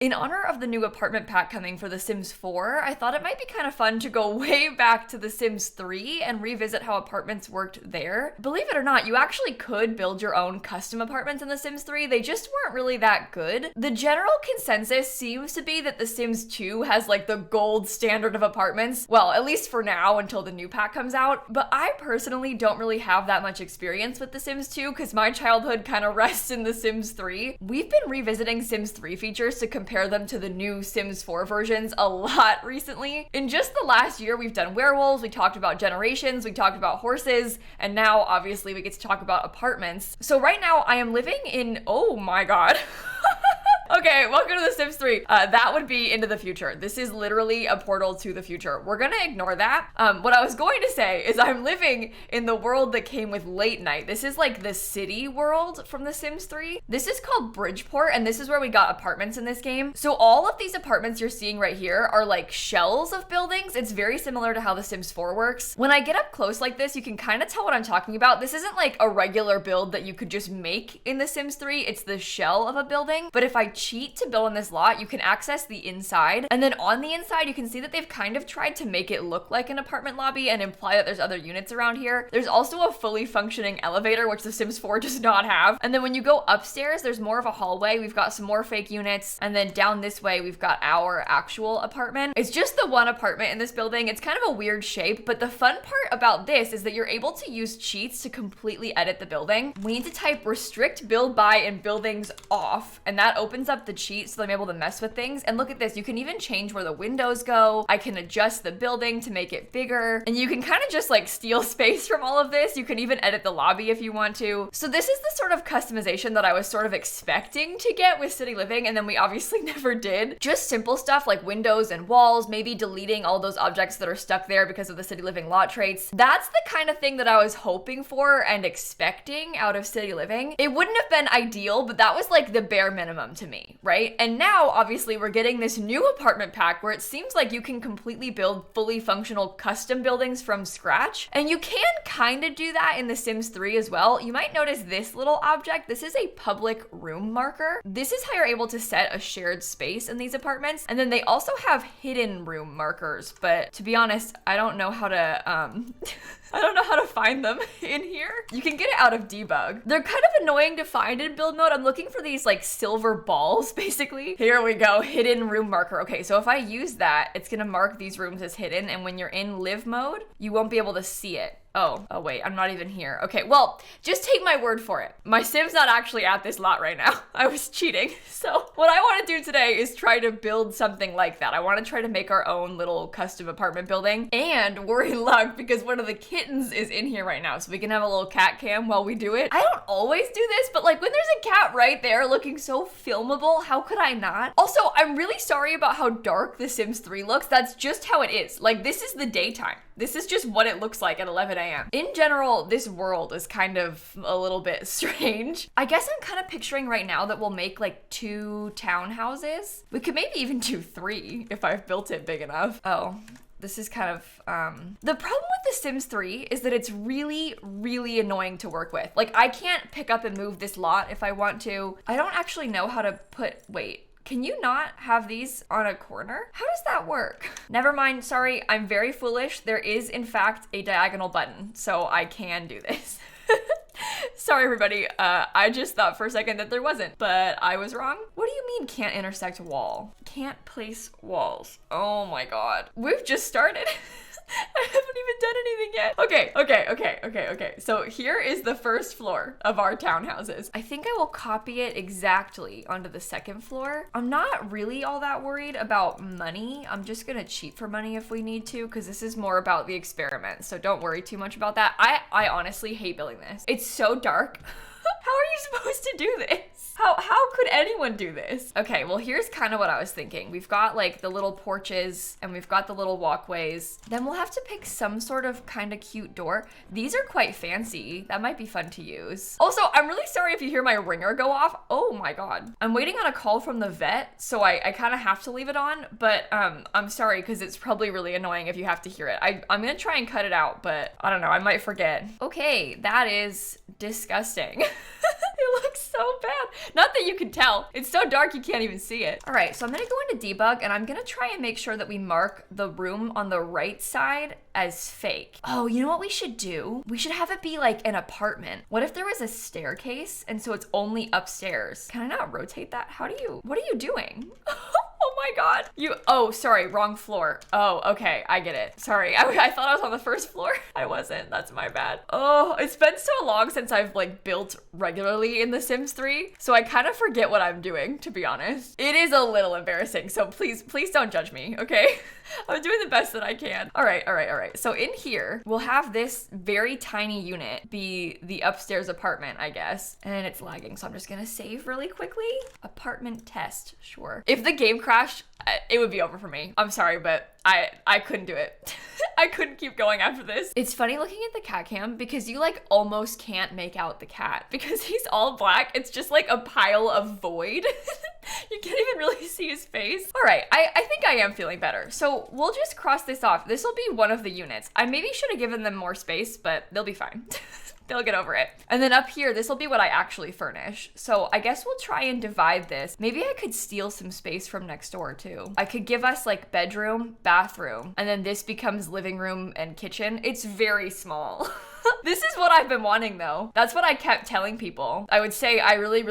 In honor of the new apartment pack coming for The Sims 4, I thought it might be kind of fun to go way back to The Sims 3 and revisit how apartments worked there. Believe it or not, you actually could build your own custom apartments in The Sims 3, they just weren't really that good. The general consensus seems to be that The Sims 2 has like the gold standard of apartments, well, at least for now until the new pack comes out, but I personally don't really have that much experience with The Sims 2 because my childhood kind of rests in The Sims 3. We've been revisiting Sims 3 features to compare them to the new Sims 4 versions a lot recently. In just the last year, we've done werewolves, we talked about generations, we talked about horses, and now obviously we get to talk about apartments. So right now I am living in, oh my god. Okay, welcome to The Sims 3. That would be into the future. This is literally a portal to the future. We're gonna ignore that. What I was going to say is I'm living in the world that came with late night. This is like the city world from The Sims 3. This is called Bridgeport, and this is where we got apartments in this game. So all of these apartments you're seeing right here are like shells of buildings. It's very similar to how The Sims 4 works. When I get up close like this, you can kind of tell what I'm talking about. This isn't like a regular build that you could just make in The Sims 3. It's the shell of a building. But if I cheat to build in this lot, you can access the inside, and then on the inside you can see that they've kind of tried to make it look like an apartment lobby and imply that there's other units around here. There's also a fully functioning elevator, which The Sims 4 does not have, and then when you go upstairs there's more of a hallway. We've got some more fake units, and then down this way we've got our actual apartment. It's just the one apartment in this building. It's kind of a weird shape, but the fun part about this is that you're able to use cheats to completely edit the building. We need to type restrict build by and buildings off, and that opens up the cheat so I'm able to mess with things. And look at this, you can even change where the windows go. I can adjust the building to make it bigger, and you can kind of just like steal space from all of this. You can even edit the lobby if you want to. So this is the sort of customization that I was sort of expecting to get with city living, and then we obviously never did. Just simple stuff like windows and walls, maybe deleting all those objects that are stuck there because of the city living lot traits. That's the kind of thing that I was hoping for and expecting out of city living. It wouldn't have been ideal, but that was like the bare minimum to me, right? And now, obviously, we're getting this new apartment pack where it seems like you can completely build fully functional custom buildings from scratch. And you can kind of do that in The Sims 3 as well. You might notice this little object. This is a public room marker. This is how you're able to set a shared space in these apartments. And then they also have hidden room markers. But to be honest, I don't know how to, I don't know how to find them in here. You can get it out of debug. They're kind of annoying to find in build mode. I'm looking for these like silver balls, basically. Here we go, hidden room marker. Okay, so if I use that, it's gonna mark these rooms as hidden, and when you're in live mode, you won't be able to see it. Oh wait, I'm not even here. Okay, well, just take my word for it. My Sim's not actually at this lot right now. I was cheating. So what I want to do today is try to build something like that. I want to try to make our own little custom apartment building, and we're in luck because one of the kittens is in here right now, so we can have a little cat cam while we do it. I don't always do this, but like when there's a cat right there looking so filmable, how could I not? Also, I'm really sorry about how dark The Sims 3 looks. That's just how it is. Like, this is the daytime. This is just what it looks like at 11 a.m. In general, this world is kind of a little bit strange. I guess I'm kind of picturing right now that we'll make like 2 townhouses. We could maybe even do 3 if I've built it big enough. Oh. This is kind of, the problem with The Sims 3 is that it's really, really annoying to work with. Like, I can't pick up and move this lot if I want to. I don't actually know how to wait. Can you not have these on a corner? How does that work? Never mind, sorry, I'm very foolish. There is, in fact, a diagonal button, so I can do this. Sorry, everybody. I just thought for a second that there wasn't, but I was wrong. What do you mean can't intersect wall? Can't place walls. Oh my god. We've just started. I haven't even done anything yet. Okay. So here is the first floor of our townhouses. I think I will copy it exactly onto the second floor. I'm not really all that worried about money. I'm just gonna cheat for money if we need to, because this is more about the experiment. So don't worry too much about that. I honestly hate building this. It's so dark. How are you supposed to do this? How could anyone do this? Okay, well, here's kind of what I was thinking. We've got like the little porches and we've got the little walkways. Then we'll have to pick some sort of kind of cute door. These are quite fancy. That might be fun to use. Also, I'm really sorry if you hear my ringer go off. Oh my god. I'm waiting on a call from the vet, so I kind of have to leave it on, but I'm sorry because it's probably really annoying if you have to hear it. I'm gonna try and cut it out, but I don't know, I might forget. Okay, that is disgusting. It It looks so bad. Not that you can tell. It's so dark you can't even see it. All right, so I'm gonna go into debug and I'm gonna try and make sure that we mark the room on the right side as fake. Oh, you know what we should do? We should have it be like an apartment. What if there was a staircase and so it's only upstairs? Can I not rotate that? What are you doing? Oh my God. Oh, sorry, wrong floor. Oh, okay, I get it. Sorry, I thought I was on the first floor. I wasn't, that's my bad. Oh, it's been so long since I've like built regularly in The Sims 3, so I kind of forget what I'm doing, to be honest. It is a little embarrassing, so please don't judge me, okay? I'm doing the best that I can. All right. So in here, we'll have this very tiny unit be the upstairs apartment, I guess. And it's lagging, so I'm just gonna save really quickly. Apartment test, sure. If the game crashed, it would be over for me. I'm sorry, but I couldn't do it. I couldn't keep going after this. It's funny looking at the cat cam because you like almost can't make out the cat because he's all black. It's just like a pile of void. You can't even really see his face. All right, I think I am feeling better. So we'll just cross this off. This will be one of the units. I maybe should have given them more space, but they'll be fine. They'll get over it. And then up here, this will be what I actually furnish. So I guess we'll try and divide this. Maybe I could steal some space from next door too. I could give us like bedroom, bathroom, and then this becomes living room and kitchen. It's very small. This is what I've been wanting though. That's what I kept telling people. I would say I really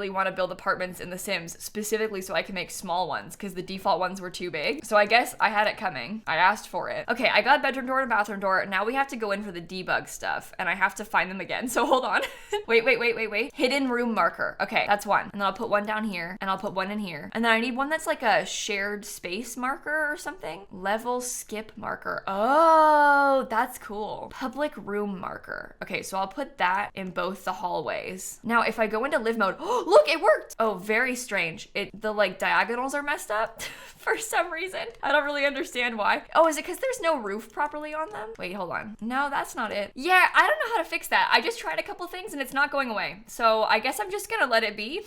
want to build apartments in The Sims, specifically so I can make small ones because the default ones were too big. So I guess I had it coming. I asked for it. Okay, I got a bedroom door and a bathroom door. Now we have to go in for the debug stuff and I have to find them again. So hold on. Wait. Hidden room marker. Okay, that's one. And then I'll put one down here and I'll put one in here. And then I need one that's like a shared space marker or something. Level skip marker. Oh, that's cool. Public room marker. Okay, so I'll put that in both the hallways. Now, if I go into live mode, oh, look, it worked. Oh, very strange. The like diagonals are messed up for some reason. I don't really understand why. Oh, is it because there's no roof properly on them? Wait, hold on. No, that's not it. Yeah, I don't know how to fix that. I just tried a couple things and it's not going away. So I guess I'm just gonna let it be.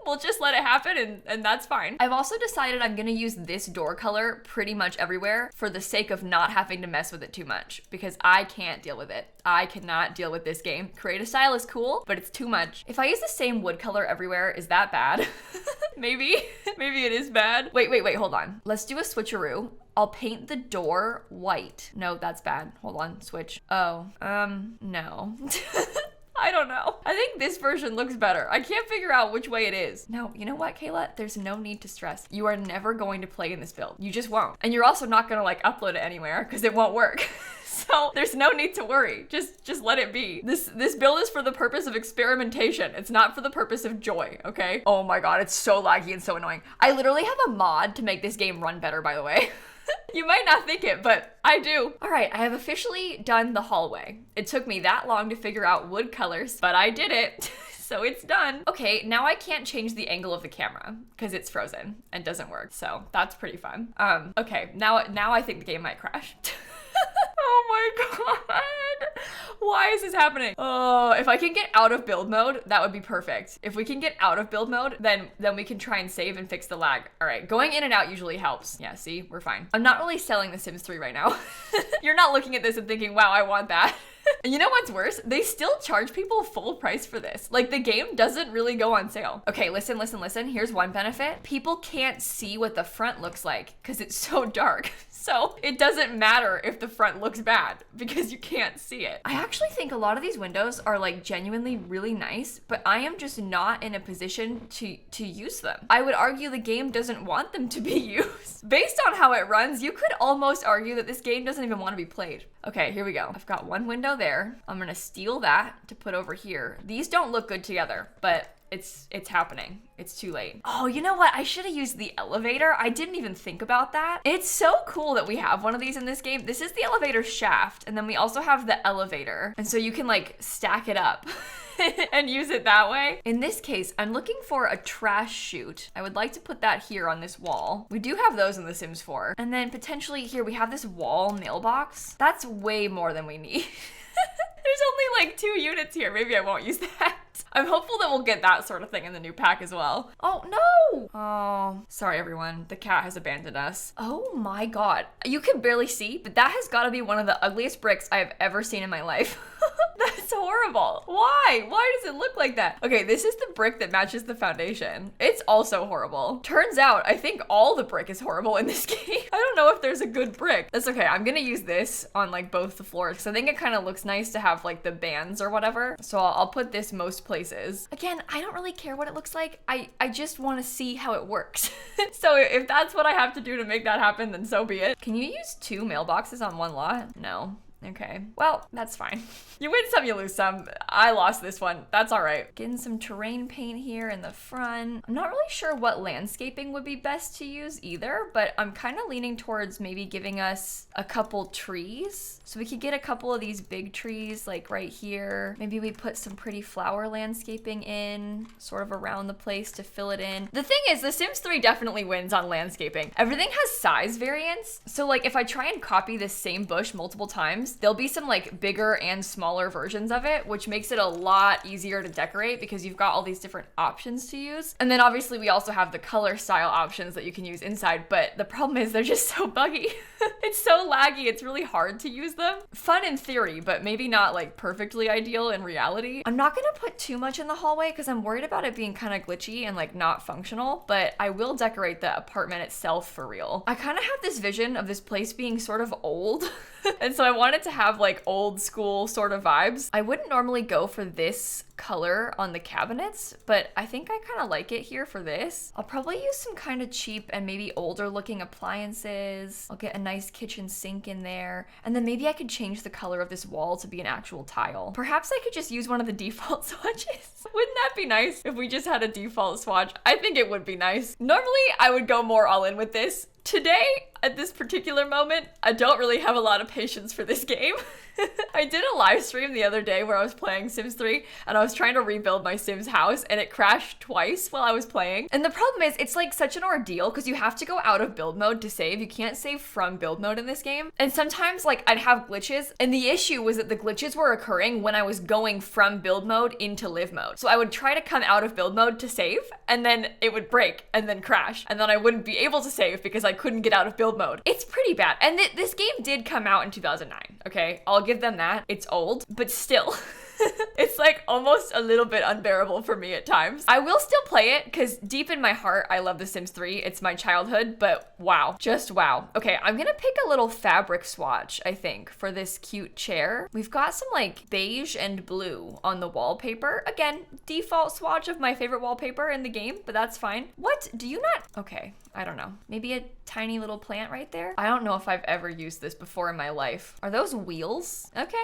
We'll just let it happen and that's fine. I've also decided I'm gonna use this door color pretty much everywhere for the sake of not having to mess with it too much because I can't deal with it. I cannot deal with this game. Create a style is cool, but it's too much. If I use the same wood color everywhere, is that bad? Maybe it is bad. Wait, hold on. Let's do a switcheroo. I'll paint the door white. No, that's bad. Hold on, switch. Oh, no. I don't know. I think this version looks better. I can't figure out which way it is. No, you know what, Kayla? There's no need to stress. You are never going to play in this build. You just won't. And you're also not gonna like upload it anywhere because it won't work. So there's no need to worry. Just let it be. This build is for the purpose of experimentation. It's not for the purpose of joy, okay? Oh my God, it's so laggy and so annoying. I literally have a mod to make this game run better, by the way. You might not think it, but I do. All right, I have officially done the hallway. It took me that long to figure out wood colors, but I did it. So it's done. Okay, now I can't change the angle of the camera because it's frozen and doesn't work. So that's pretty fun. Okay, now I think the game might crash. Oh my God. Why is this happening? Oh, if I can get out of build mode, that would be perfect. If we can get out of build mode, then we can try and save and fix the lag. All right, going in and out usually helps. Yeah, see, we're fine. I'm not really selling The Sims 3 right now. You're not looking at this and thinking, wow, I want that. And you know what's worse? They still charge people full price for this. Like the game doesn't really go on sale. Okay, listen. Here's one benefit. People can't see what the front looks like because it's so dark. So it doesn't matter if the front looks bad because you can't see it. I actually think a lot of these windows are like genuinely really nice, but I am just not in a position to use them. I would argue the game doesn't want them to be used. Based on how it runs, you could almost argue that this game doesn't even want to be played. Okay, here we go. I've got one window there. I'm gonna steal that to put over here. These don't look good together, but it's happening. It's too late. Oh, you know what? I should have used the elevator. I didn't even think about that. It's so cool that we have one of these in this game. This is the elevator shaft, and then we also have the elevator. And so you can like stack it up and use it that way. In this case, I'm looking for a trash chute. I would like to put that here on this wall. We do have those in The Sims 4. And then potentially here we have this wall mailbox. That's way more than we need. There's only like 2 units here. Maybe I won't use that. I'm hopeful that we'll get that sort of thing in the new pack as well. Oh, no. Oh, sorry, everyone. The cat has abandoned us. Oh my God. You can barely see, but that has got to be one of the ugliest bricks I have ever seen in my life. That's That's horrible. Why? Why does it look like that? Okay, this is the brick that matches the foundation. It's also horrible. Turns out, I think all the brick is horrible in this game. I don't know if there's a good brick. That's okay. I'm gonna use this on like both the floors because I think it kind of looks nice to have like the bands or whatever. So I'll put this most places. Again, I don't really care what it looks like. I just want to see how it works. So if that's what I have to do to make that happen, then so be it. Can you use 2 mailboxes on one lot? No. Okay, well, that's fine. You win some, you lose some. I lost this one. That's all right. Getting some terrain paint here in the front. I'm not really sure what landscaping would be best to use either, but I'm kind of leaning towards maybe giving us a couple trees. So we could get a couple of these big trees like right here. Maybe we put some pretty flower landscaping in sort of around the place to fill it in. The thing is, The Sims 3 definitely wins on landscaping. Everything has size variance. So like if I try and copy this same bush multiple times, there'll be some like bigger and smaller versions of it, which makes it a lot easier to decorate because you've got all these different options to use. And then obviously we also have the color style options that you can use inside, but the problem is they're just so buggy. It's so laggy, it's really hard to use them. Fun in theory, but maybe not like perfectly ideal in reality. I'm not gonna put too much in the hallway because I'm worried about it being kind of glitchy and like not functional, but I will decorate the apartment itself for real. I kind of have this vision of this place being sort of old. And so I wanted to have like old school sort of vibes. I wouldn't normally go for this color on the cabinets, but I think I kind of like it here for this. I'll probably use some kind of cheap and maybe older looking appliances. I'll get a nice kitchen sink in there. And then maybe I could change the color of this wall to be an actual tile. Perhaps I could just use one of the default swatches. Wouldn't that be nice if we just had a default swatch? I think it would be nice. Normally I would go more all in with this. Today, at this particular moment, I don't really have a lot of patience for this game. I did a live stream the other day where I was playing Sims 3 and I was trying to rebuild my Sims house and it crashed twice while I was playing. And the problem is it's like such an ordeal because you have to go out of build mode to save. You can't save from build mode in this game. And sometimes like I'd have glitches and the issue was that the glitches were occurring when I was going from build mode into live mode. So I would try to come out of build mode to save and then it would break and then crash and then I wouldn't be able to save because I couldn't get out of build mode. It's pretty bad. And this game did come out in 2009, okay? I'll give them that. It's old, but still. It's like almost a little bit unbearable for me at times. I will still play it because deep in my heart, I love The Sims 3. It's my childhood, but wow, just wow. Okay, I'm gonna pick a little fabric swatch, I think, for this cute chair. We've got some like beige and blue on the wallpaper. Again, default swatch of my favorite wallpaper in the game, but that's fine. What? Do you not? Okay, I don't know. Maybe a tiny little plant right there? I don't know if I've ever used this before in my life. Are those wheels? Okay.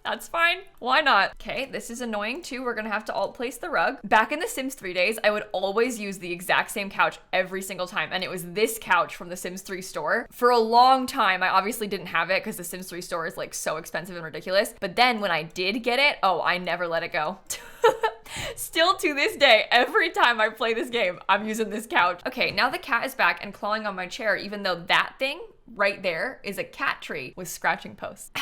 That's fine. Why not? Okay, this is annoying too. We're gonna have to alt place the rug. Back in the Sims 3 days, I would always use the exact same couch every single time. And it was this couch from the Sims 3 store. For a long time, I obviously didn't have it because the Sims 3 store is like so expensive and ridiculous. But then when I did get it, oh, I never let it go. Still to this day, every time I play this game, I'm using this couch. Okay, now the cat is back and clawing on my chair, even though that thing right there is a cat tree with scratching posts.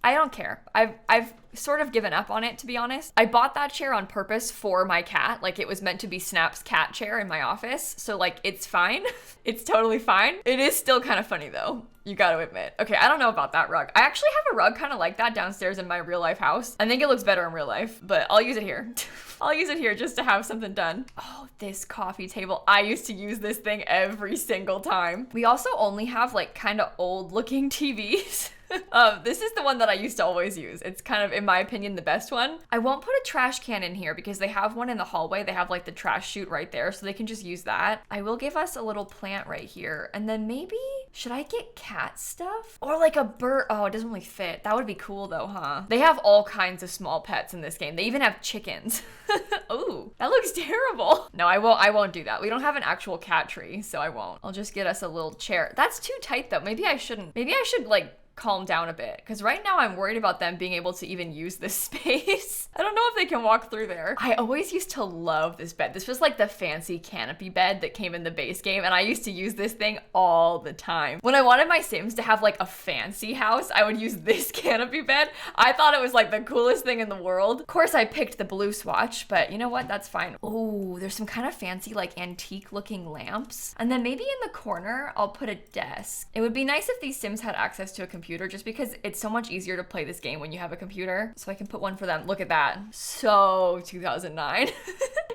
I don't care. I've sort of given up on it, to be honest. I bought that chair on purpose for my cat. Like it was meant to be Snap's cat chair in my office. So like it's fine. It's totally fine. It is still kind of funny though. You gotta admit. Okay, I don't know about that rug. I actually have a rug kind of like that downstairs in my real life house. I think it looks better in real life, but I'll use it here. I'll use it here just to have something done. Oh, this coffee table. I used to use this thing every single time. We also only have like kind of old looking TVs. This is the one that I used to always use. It's kind of, in my opinion, the best one. I won't put a trash can in here because they have one in the hallway. They have like the trash chute right there, so they can just use that. I will give us a little plant right here. And then maybe, should I get cat stuff? Or like a bird? Oh, it doesn't really fit. That would be cool though, huh? They have all kinds of small pets in this game. They even have chickens. Ooh, that looks terrible. No, I won't do that. We don't have an actual cat tree, so I won't. I'll just get us a little chair. That's too tight though. Maybe I shouldn't. Maybe I should like calm down a bit because right now I'm worried about them being able to even use this space. I don't know if they can walk through there. I always used to love this bed. This was like the fancy canopy bed that came in the base game and I used to use this thing all the time. When I wanted my Sims to have like a fancy house, I would use this canopy bed. I thought it was like the coolest thing in the world. Of course I picked the blue swatch, but you know what? That's fine. Oh, there's some kind of fancy like antique looking lamps. And then maybe in the corner, I'll put a desk. It would be nice if these Sims had access to a computer computer just because it's so much easier to play this game when you have a computer. So I can put one for them. Look at that. So 2009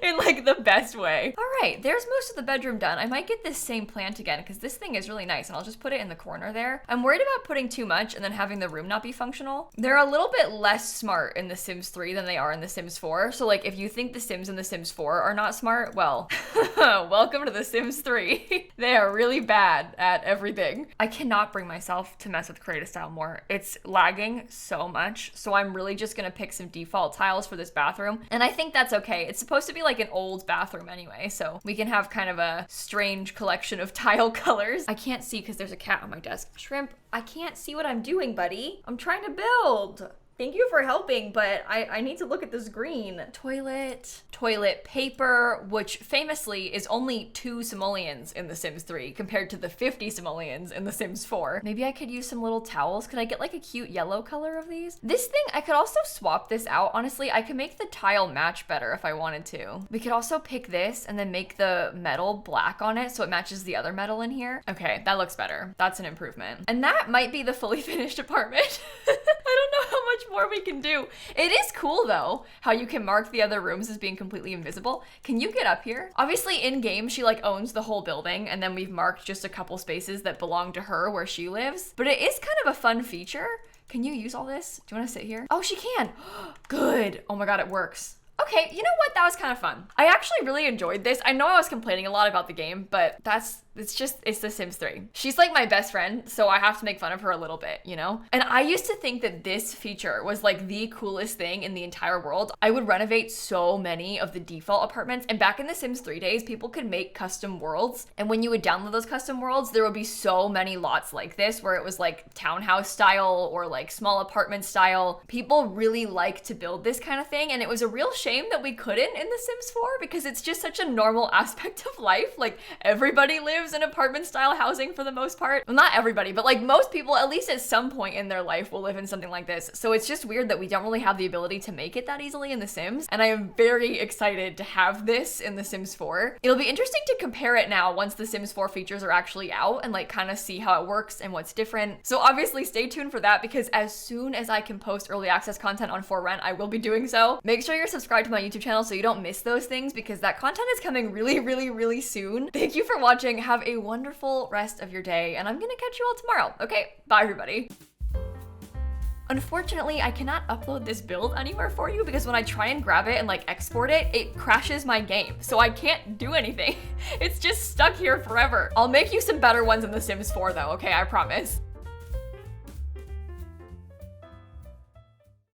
in like the best way. All right, there's most of the bedroom done. I might get this same plant again because this thing is really nice and I'll just put it in the corner there. I'm worried about putting too much and then having the room not be functional. They're a little bit less smart in The Sims 3 than they are in The Sims 4. So like if you think The Sims in The Sims 4 are not smart, well, welcome to The Sims 3. They are really bad at everything. I cannot bring myself to mess with creative style more. It's lagging so much. So I'm really just gonna pick some default tiles for this bathroom. And I think that's okay. It's supposed to be like an old bathroom anyway. So we can have kind of a strange collection of tile colors. I can't see because there's a cat on my desk. Shrimp, I can't see what I'm doing, buddy. I'm trying to build. Thank you for helping, but I need to look at this green. Toilet paper, which famously is only 2 simoleons in The Sims 3 compared to the 50 simoleons in The Sims 4. Maybe I could use some little towels. Could I get like a cute yellow color of these? This thing, I could also swap this out. Honestly, I could make the tile match better if I wanted to. We could also pick this and then make the metal black on it so it matches the other metal in here. Okay, that looks better. That's an improvement. And that might be the fully finished apartment. I don't know how much more we can do. It is cool though, how you can mark the other rooms as being completely invisible. Can you get up here? Obviously in game, she like owns the whole building and then we've marked just a couple spaces that belong to her where she lives. But it is kind of a fun feature. Can you use all this? Do you want to sit here? Oh, she can. Good. Oh my God, it works. Okay, you know what? That was kind of fun. I actually really enjoyed this. I know I was complaining a lot about the game, but it's The Sims 3. She's like my best friend, so I have to make fun of her a little bit, you know? And I used to think that this feature was like the coolest thing in the entire world. I would renovate so many of the default apartments, and back in The Sims 3 days, people could make custom worlds, and when you would download those custom worlds, there would be so many lots like this where it was like townhouse style or like small apartment style. People really like to build this kind of thing, and it was a real shame that we couldn't in The Sims 4 because it's just such a normal aspect of life. Like everybody lives in apartment style housing for the most part. Well, not everybody, but like most people, at least at some point in their life, will live in something like this. So it's just weird that we don't really have the ability to make it that easily in The Sims. And I am very excited to have this in The Sims 4. It'll be interesting to compare it now once The Sims 4 features are actually out and like kind of see how it works and what's different. So obviously stay tuned for that because as soon as I can post early access content on For Rent, I will be doing so. Make sure you're subscribed to my YouTube channel so you don't miss those things because that content is coming really, really, really soon. Thank you for watching. Have a wonderful rest of your day, and I'm gonna catch you all tomorrow. Okay, bye everybody. Unfortunately, I cannot upload this build anywhere for you because when I try and grab it and like export it, it crashes my game. So I can't do anything. It's just stuck here forever. I'll make you some better ones in The Sims 4 though, okay? I promise.